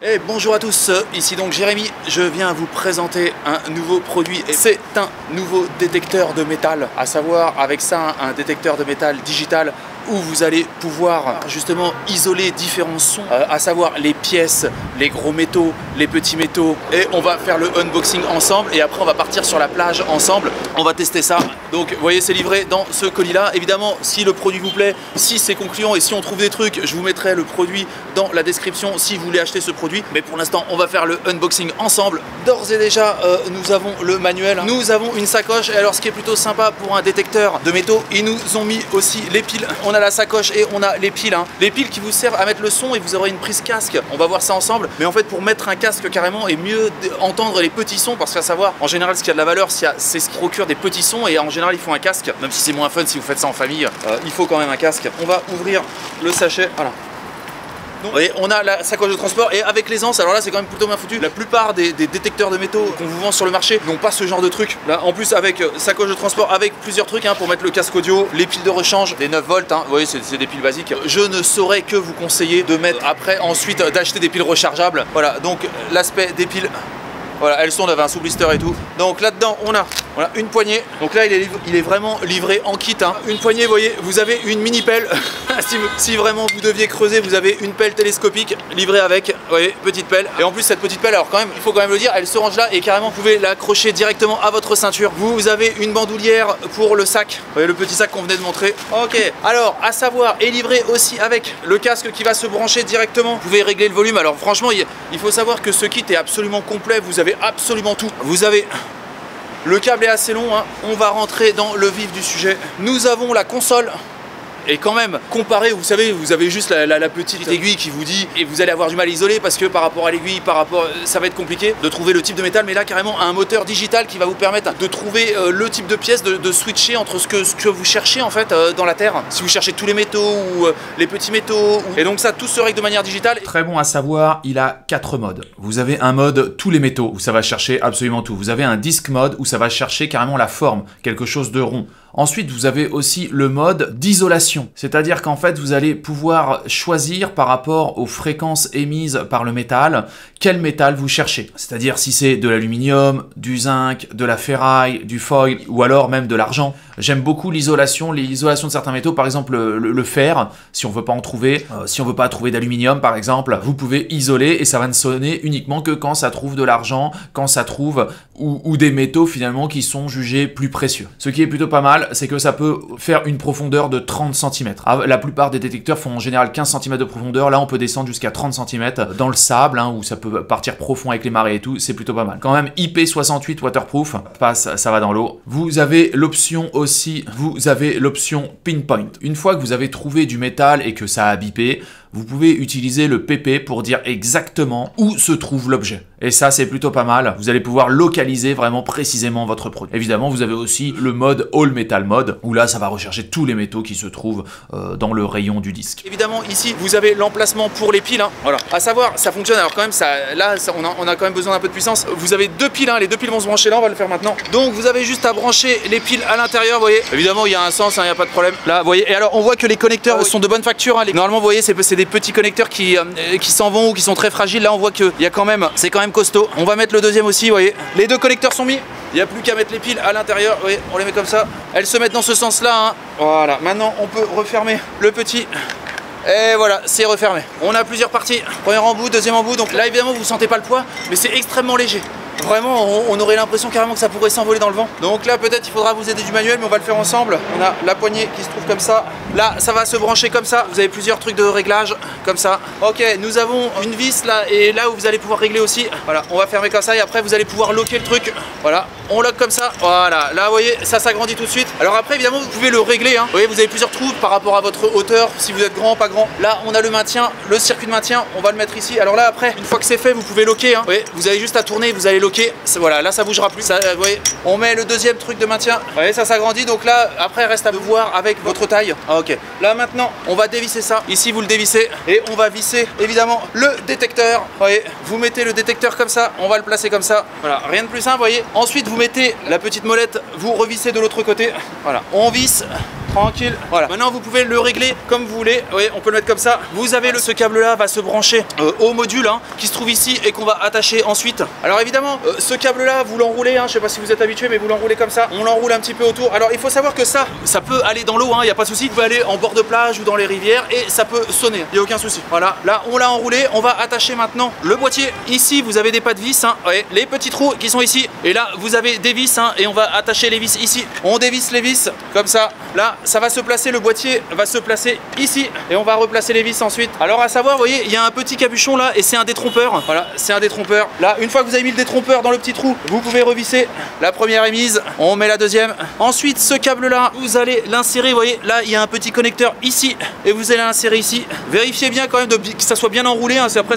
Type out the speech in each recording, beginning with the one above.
Et bonjour à tous, ici donc Jérémy, je viens vous présenter un nouveau produit. C'est un nouveau détecteur de métal, à savoir avec ça un détecteur de métal digital où vous allez pouvoir justement isoler différents sons, à savoir les pièces, les gros métaux, les petits métaux. Et on va faire le unboxing ensemble et après on va partir sur la plage ensemble. On va tester ça. Donc vous voyez, c'est livré dans ce colis là. Évidemment, si le produit vous plaît, si c'est concluant et si on trouve des trucs, je vous mettrai le produit dans la description si vous voulez acheter ce produit. Mais pour l'instant, on va faire le unboxing ensemble. D'ores et déjà, nous avons le manuel, nous avons une sacoche. Et alors ce qui est plutôt sympa pour un détecteur de métaux, ils nous ont mis aussi les piles. On a la sacoche et on a les piles, les piles qui vous servent à mettre le son et vous aurez une prise casque. On va voir ça ensemble. Mais en fait, pour mettre un casque carrément et mieux entendre les petits sons, parce qu'à savoir, en général, ce qui a de la valeur, c'est ce qui procure des petits sons et en général, il faut un casque. Même si c'est moins fun si vous faites ça en famille, il faut quand même un casque. On va ouvrir le sachet. Voilà. Donc, et on a la sacoche de transport et avec l'aisance, alors là c'est quand même plutôt bien foutu. La plupart des détecteurs de métaux qu'on vous vend sur le marché n'ont pas ce genre de truc. Là en plus avec sacoche de transport avec plusieurs trucs pour mettre le casque audio, les piles de rechange, des 9 volts, vous voyez c'est des piles basiques. Je ne saurais que vous conseiller de mettre après ensuite d'acheter des piles rechargeables. Voilà, donc l'aspect des piles. Voilà, elles sont, on avait un sous-blister et tout. Donc là-dedans, on a voilà, une poignée. Donc là, il est vraiment livré en kit. Une poignée, vous voyez, vous avez une mini pelle. si vraiment vous deviez creuser, vous avez une pelle télescopique livrée avec. Vous voyez, petite pelle. Et en plus, cette petite pelle, alors quand même, il faut quand même le dire, elle se range là et carrément, vous pouvez l'accrocher directement à votre ceinture. Vous avez une bandoulière pour le sac. Vous voyez, le petit sac qu'on venait de montrer. Ok, alors, à savoir, est livré aussi avec le casque qui va se brancher directement. Vous pouvez régler le volume. Alors franchement, il faut savoir que ce kit est absolument complet. Vous avez absolument tout. Vous avez le câble est assez long, on va rentrer dans le vif du sujet. Nous avons la console. Et quand même, comparé, vous savez, vous avez juste la petite aiguille qui vous dit, et vous allez avoir du mal à isoler parce que par rapport à l'aiguille, ça va être compliqué de trouver le type de métal, mais là carrément un moteur digital qui va vous permettre de trouver le type de pièce, de switcher entre ce que vous cherchez en fait dans la terre. Si vous cherchez tous les métaux ou les petits métaux, et donc ça, tout se règle de manière digitale. Très bon à savoir, il a 4 modes. Vous avez un mode tous les métaux où ça va chercher absolument tout. Vous avez un disc mode où ça va chercher carrément la forme, quelque chose de rond. Ensuite, vous avez aussi le mode d'isolation, c'est-à-dire qu'en fait, vous allez pouvoir choisir par rapport aux fréquences émises par le métal, quel métal vous cherchez. C'est-à-dire si c'est de l'aluminium, du zinc, de la ferraille, du foil ou alors même de l'argent. J'aime beaucoup l'isolation de certains métaux, par exemple le fer, si on veut pas en trouver, si on veut pas trouver d'aluminium par exemple, vous pouvez isoler et ça va ne sonner uniquement que quand ça trouve de l'argent, quand ça trouve ou des métaux finalement qui sont jugés plus précieux. Ce qui est plutôt pas mal, c'est que ça peut faire une profondeur de 30 cm. La plupart des détecteurs font en général 15 cm de profondeur, là on peut descendre jusqu'à 30 cm dans le sable, où ça peut partir profond avec les marées et tout, c'est plutôt pas mal. Quand même IP68 waterproof, ça va dans l'eau. Vous avez l'option aussi, vous avez l'option pinpoint. Une fois que vous avez trouvé du métal et que ça a bipé, vous pouvez utiliser le PP pour dire exactement où se trouve l'objet. Et ça, c'est plutôt pas mal. Vous allez pouvoir localiser vraiment précisément votre produit. Évidemment, vous avez aussi le mode All Metal Mode, où là, ça va rechercher tous les métaux qui se trouvent dans le rayon du disque. Évidemment, ici, vous avez l'emplacement pour les piles. Voilà. À savoir, ça fonctionne. Alors quand même, on a quand même besoin d'un peu de puissance. Vous avez deux piles. Les deux piles vont se brancher là. On va le faire maintenant. Donc, vous avez juste à brancher les piles à l'intérieur. Vous voyez. Évidemment, il y a un sens. Il n'y a pas de problème. Là, vous voyez. Et alors, on voit que les connecteurs sont de bonne facture. Normalement, vous voyez, c'est des petits connecteurs qui s'en vont ou qui sont très fragiles. Là on voit que il y a quand même, c'est quand même costaud. On va mettre le deuxième aussi, vous voyez. Les deux connecteurs sont mis. Il n'y a plus qu'à mettre les piles à l'intérieur. Vous voyez, on les met comme ça. Elles se mettent dans ce sens-là. Voilà. Maintenant on peut refermer le petit. Et voilà, c'est refermé. On a plusieurs parties. Premier embout, deuxième embout. Donc là évidemment vous sentez pas le poids, mais c'est extrêmement léger. Vraiment, on aurait l'impression carrément que ça pourrait s'envoler dans le vent. Donc là, peut-être il faudra vous aider du manuel, mais on va le faire ensemble. On a la poignée qui se trouve comme ça. Là, ça va se brancher comme ça. Vous avez plusieurs trucs de réglage comme ça. Ok, nous avons une vis là, et là où vous allez pouvoir régler aussi. Voilà, on va fermer comme ça et après vous allez pouvoir locker le truc. Voilà, on lock comme ça. Voilà, là vous voyez, ça s'agrandit tout de suite. Alors après, évidemment, vous pouvez le régler. Vous voyez, vous avez plusieurs trous par rapport à votre hauteur, si vous êtes grand, pas grand. Là, on a le maintien, le circuit de maintien. On va le mettre ici. Alors là, après, une fois que c'est fait, vous pouvez locker. Vous voyez, vous avez juste à tourner, vous allez locker. Voilà, là ça bougera plus. Ça, vous voyez, on met le deuxième truc de maintien. Vous voyez, ça s'agrandit. Donc là, après, reste à voir avec votre taille. Ok. Là maintenant, on va dévisser ça. Ici, vous le dévissez et on va visser évidemment le détecteur. Vous voyez, vous mettez le détecteur comme ça. On va le placer comme ça. Voilà, rien de plus simple. Vous voyez. Ensuite, vous mettez la petite molette. Vous revissez de l'autre côté. Voilà, on visse. tranquille. Voilà, maintenant vous pouvez le régler comme vous voulez. Oui, on peut le mettre comme ça. Vous avez ce câble là va se brancher au module hein, qui se trouve ici et qu'on va attacher ensuite. Alors évidemment, ce câble là, vous l'enroulez, hein, je sais pas si vous êtes habitué, mais vous l'enroulez comme ça. On l'enroule un petit peu autour. Alors il faut savoir que ça peut aller dans l'eau, il n'y a pas de souci. Vous pouvez aller en bord de plage ou dans les rivières et ça peut sonner, il n'y a aucun souci. Voilà, là on l'a enroulé. On va attacher maintenant le boîtier. Ici vous avez des pas de vis, hein, ouais, les petits trous qui sont ici. Et là vous avez des vis hein, et on va attacher les vis ici. On dévisse les vis comme ça. Là ça va se placer, le boîtier va se placer ici et on va replacer les vis ensuite. Alors à savoir, vous voyez, il y a un petit capuchon là et c'est un détrompeur. Voilà, c'est un détrompeur. Là, une fois que vous avez mis le détrompeur dans le petit trou, vous pouvez revisser. La première est mise, on met la deuxième. Ensuite, ce câble là, vous allez l'insérer. Vous voyez, là il y a un petit connecteur ici et vous allez l'insérer ici. Vérifiez bien quand même que ça soit bien enroulé. Hein. Après,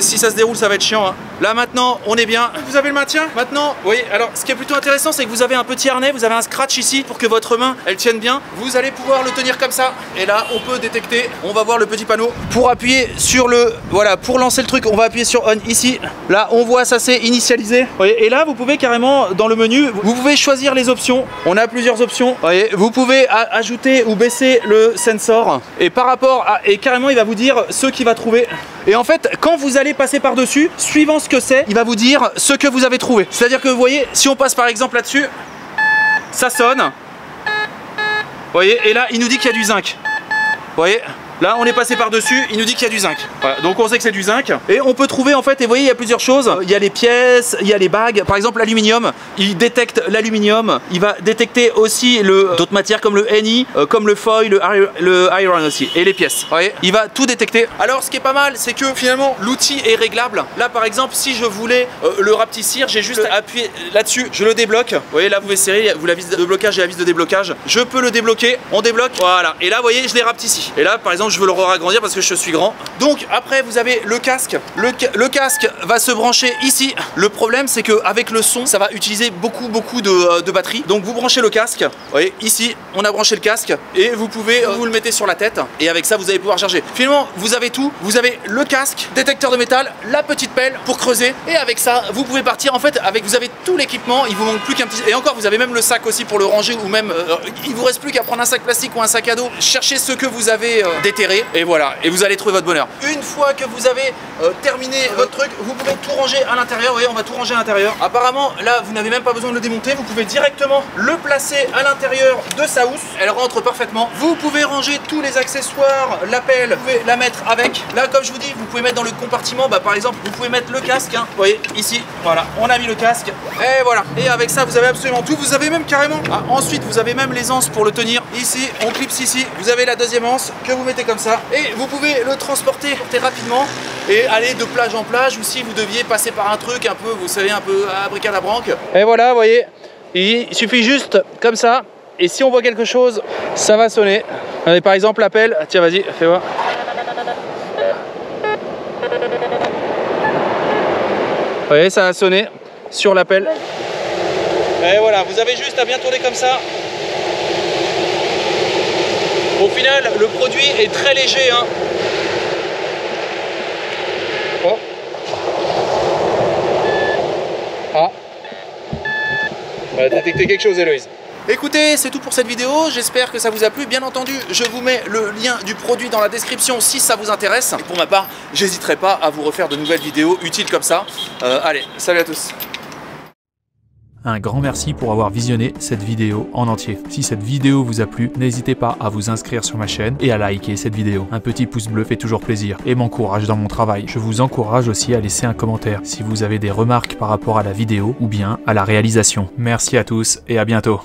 si ça se déroule, ça va être chiant. Hein. Là maintenant, on est bien. Vous avez le maintien. Maintenant, vous voyez, alors ce qui est plutôt intéressant, c'est que vous avez un petit harnais, vous avez un scratch ici pour que votre main elle tienne bien. Vous allez pouvoir le tenir comme ça. Et là, on peut détecter. On va voir le petit panneau pour appuyer sur le, voilà, pour lancer le truc, on va appuyer sur on ici. Là, on voit ça c'est initialisé. Vous voyez, et là, vous pouvez carrément dans le menu, vous pouvez choisir les options. On a plusieurs options. Vous voyez, vous pouvez ajouter ou baisser le sensor. Et par rapport à, et carrément, il va vous dire ce qu'il va trouver. Et en fait, quand vous allez passer par-dessus, suivant ce que c'est, il va vous dire ce que vous avez trouvé. C'est-à-dire que vous voyez, si on passe par exemple là-dessus, ça sonne. Vous voyez, et là, il nous dit qu'il y a du zinc. Vous voyez, là on est passé par dessus, il nous dit qu'il y a du zinc. Voilà, donc on sait que c'est du zinc. Et on peut trouver en fait, et vous voyez il y a plusieurs choses. Il y a les pièces, il y a les bagues. Par exemple l'aluminium, il détecte l'aluminium. Il va détecter aussi d'autres matières comme le Ni, comme le foil, le iron aussi. Et les pièces. Vous voyez, il va tout détecter. Alors ce qui est pas mal, c'est que finalement l'outil est réglable. Là par exemple, si je voulais le rapetissir, j'ai juste appuyé là-dessus, je le débloque. Vous voyez là vous pouvez serrer, vous la vis de blocage et la vis de déblocage. Je peux le débloquer, on débloque, voilà. Et là vous voyez, je l'ai rapetissé. Et là par exemple, je veux le agrandir parce que je suis grand. Donc après vous avez le casque. Le casque va se brancher ici. Le problème c'est que avec le son ça va utiliser beaucoup de batterie. Donc vous branchez le casque. Vous voyez ici on a branché le casque et vous pouvez vous le mettez sur la tête et avec ça vous allez pouvoir charger. Finalement vous avez tout. Vous avez le casque, détecteur de métal, la petite pelle pour creuser et avec ça vous pouvez partir. En fait vous avez tout l'équipement. Il vous manque plus qu'un petit, et encore vous avez même le sac aussi pour le ranger ou même il vous reste plus qu'à prendre un sac plastique ou un sac à dos. Cherchez ce que vous avez déterré. Et voilà, et vous allez trouver votre bonheur. Une fois que vous avez terminé votre truc, vous pouvez tout ranger à l'intérieur. Vous voyez, on va tout ranger à l'intérieur. Apparemment, là, vous n'avez même pas besoin de le démonter. Vous pouvez directement le placer à l'intérieur de sa housse. Elle rentre parfaitement. Vous pouvez ranger tous les accessoires, la pelle, vous pouvez la mettre avec. Là, comme je vous dis, vous pouvez mettre dans le compartiment, par exemple, vous pouvez mettre le casque. Hein. Vous voyez, ici, voilà, on a mis le casque. Et voilà. Et avec ça, vous avez absolument tout. Vous avez même carrément. Ensuite, vous avez même les anses pour le tenir. Ici, on clipse ici. Vous avez la deuxième anse que vous mettez comme ça. Et vous pouvez le transporter rapidement et aller de plage en plage, ou si vous deviez passer par un truc un peu, vous savez, un peu à bric-à-brac. Et voilà, vous voyez, il suffit juste comme ça, et si on voit quelque chose, ça va sonner. Allez, par exemple l'appel, tiens vas-y, fais voir. Vous voyez, ça a sonné sur l'appel. Et voilà, vous avez juste à bien tourner comme ça. Au final, le produit est très léger. Hein. Oh. Ah. On va détecter quelque chose, Héloïse. Écoutez, c'est tout pour cette vidéo, j'espère que ça vous a plu. Bien entendu, je vous mets le lien du produit dans la description si ça vous intéresse. Et pour ma part, j'hésiterai pas à vous refaire de nouvelles vidéos utiles comme ça. Allez, salut à tous. Un grand merci pour avoir visionné cette vidéo en entier. Si cette vidéo vous a plu, n'hésitez pas à vous inscrire sur ma chaîne et à liker cette vidéo. Un petit pouce bleu fait toujours plaisir et m'encourage dans mon travail. Je vous encourage aussi à laisser un commentaire si vous avez des remarques par rapport à la vidéo ou bien à la réalisation. Merci à tous et à bientôt.